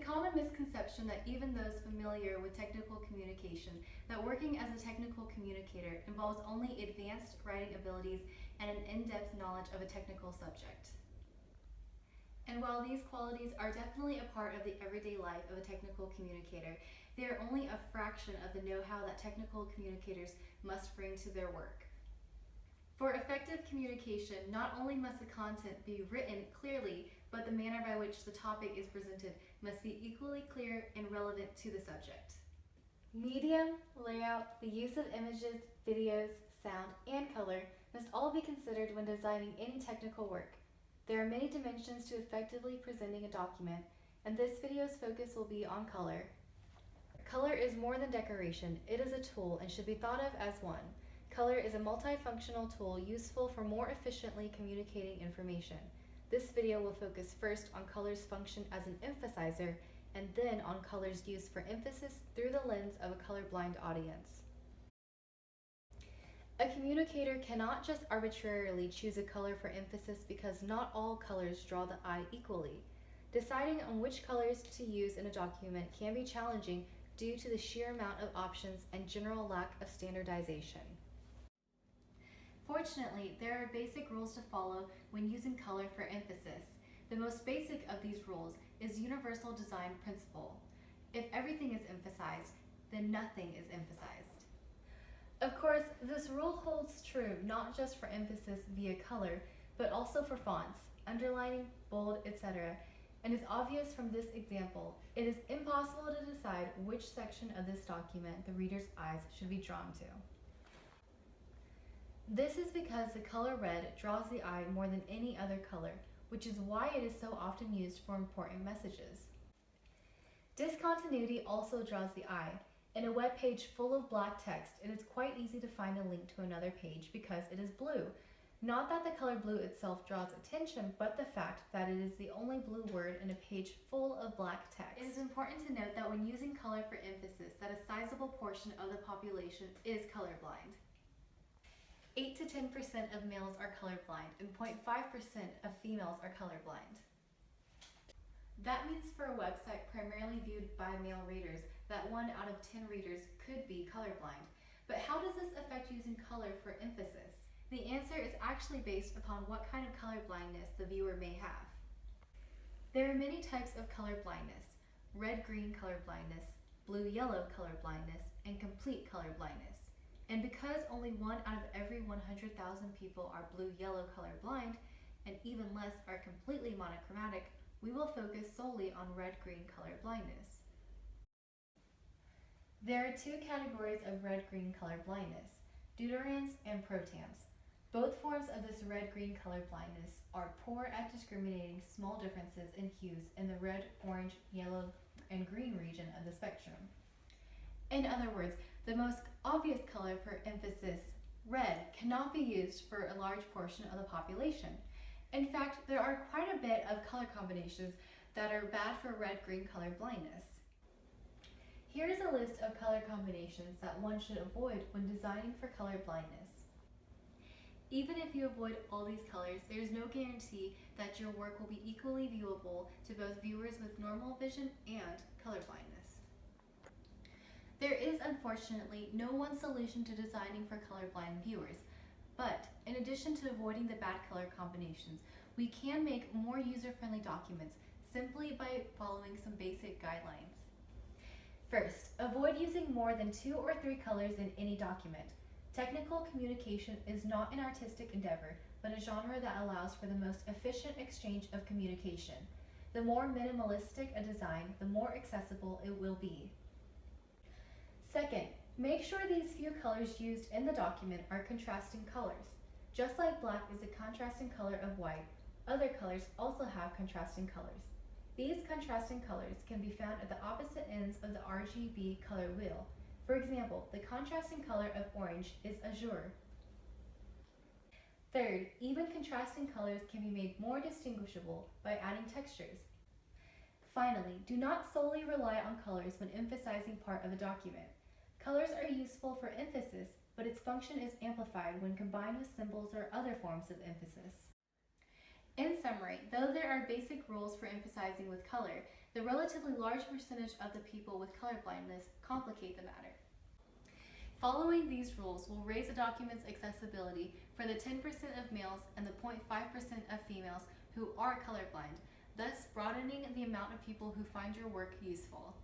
common misconception that even those familiar with technical communication, that working as a technical communicator involves only advanced writing abilities and an in-depth knowledge of a technical subject. And while these qualities are definitely a part of the everyday life of a technical communicator, they are only a fraction of the know-how that technical communicators must bring to their work. For effective communication, not only must the content be written clearly, but the manner by which the topic is presented must be equally clear and relevant to the subject. Medium, layout, the use of images, videos, sound, and color must all be considered when designing any technical work. There are many dimensions to effectively presenting a document, and this video's focus will be on color. Color is more than decoration, it is a tool and should be thought of as one. Color is a multifunctional tool useful for more efficiently communicating information. This video will focus first on color's function as an emphasizer, and then on color's use for emphasis through the lens of a colorblind audience. A communicator cannot just arbitrarily choose a color for emphasis because not all colors draw the eye equally. Deciding on which colors to use in a document can be challenging due to the sheer amount of options and general lack of standardization. Fortunately, there are basic rules to follow when using color for emphasis. The most basic of these rules is universal design principle. If everything is emphasized, then nothing is emphasized. Of course, this rule holds true not just for emphasis via color, but also for fonts, underlining, bold, etc., and is obvious from this example. It is impossible to decide which section of this document the reader's eyes should be drawn to. This is because the color red draws the eye more than any other color, which is why it is so often used for important messages. Discontinuity also draws the eye. In a web page full of black text, it is quite easy to find a link to another page because it is blue. Not that the color blue itself draws attention, but the fact that it is the only blue word in a page full of black text. It is important to note that when using color for emphasis, that a sizable portion of the population is colorblind. 8 to 10% of males are colorblind, and 0.5% of females are colorblind. That means for a website primarily viewed by male readers, that 1 out of 10 readers could be colorblind. But how does this affect using color for emphasis? The answer is actually based upon what kind of color blindness the viewer may have. There are many types of color blindness: red-green color blindness, blue-yellow color blindness, and complete color blindness. And because only 1 out of every 100,000 people are blue-yellow color blind, and even less are completely monochromatic, we will focus solely on red-green color blindness. There are 2 categories of red-green color blindness: deuterans and protams. Both forms of this red-green color blindness are poor at discriminating small differences in hues in the red, orange, yellow, and green region of the spectrum. In other words, the most obvious color for emphasis, red, cannot be used for a large portion of the population. In fact, there are quite a bit of color combinations that are bad for red-green color blindness. Here is a list of color combinations that one should avoid when designing for color blindness. Even if you avoid all these colors, there is no guarantee that your work will be equally viewable to both viewers with normal vision and color blindness. There is unfortunately no one solution to designing for colorblind viewers, but in addition to avoiding the bad color combinations, we can make more user-friendly documents simply by following some basic guidelines. First, avoid using more than 2 or 3 colors in any document. Technical communication is not an artistic endeavor, but a genre that allows for the most efficient exchange of communication. The more minimalistic a design, the more accessible it will be. Second, make sure these few colors used in the document are contrasting colors. Just like black is a contrasting color of white, other colors also have contrasting colors. These contrasting colors can be found at the opposite ends of the RGB color wheel. For example, the contrasting color of orange is azure. Third, even contrasting colors can be made more distinguishable by adding textures. Finally, do not solely rely on colors when emphasizing part of a document. Colors are useful for emphasis, but its function is amplified when combined with symbols or other forms of emphasis. In summary, though there are basic rules for emphasizing with color, The relatively large percentage of the people with colorblindness complicate the matter. Following these rules will raise a document's accessibility for the 10% of males and the 0.5% of females who are colorblind, thus broadening the amount of people who find your work useful.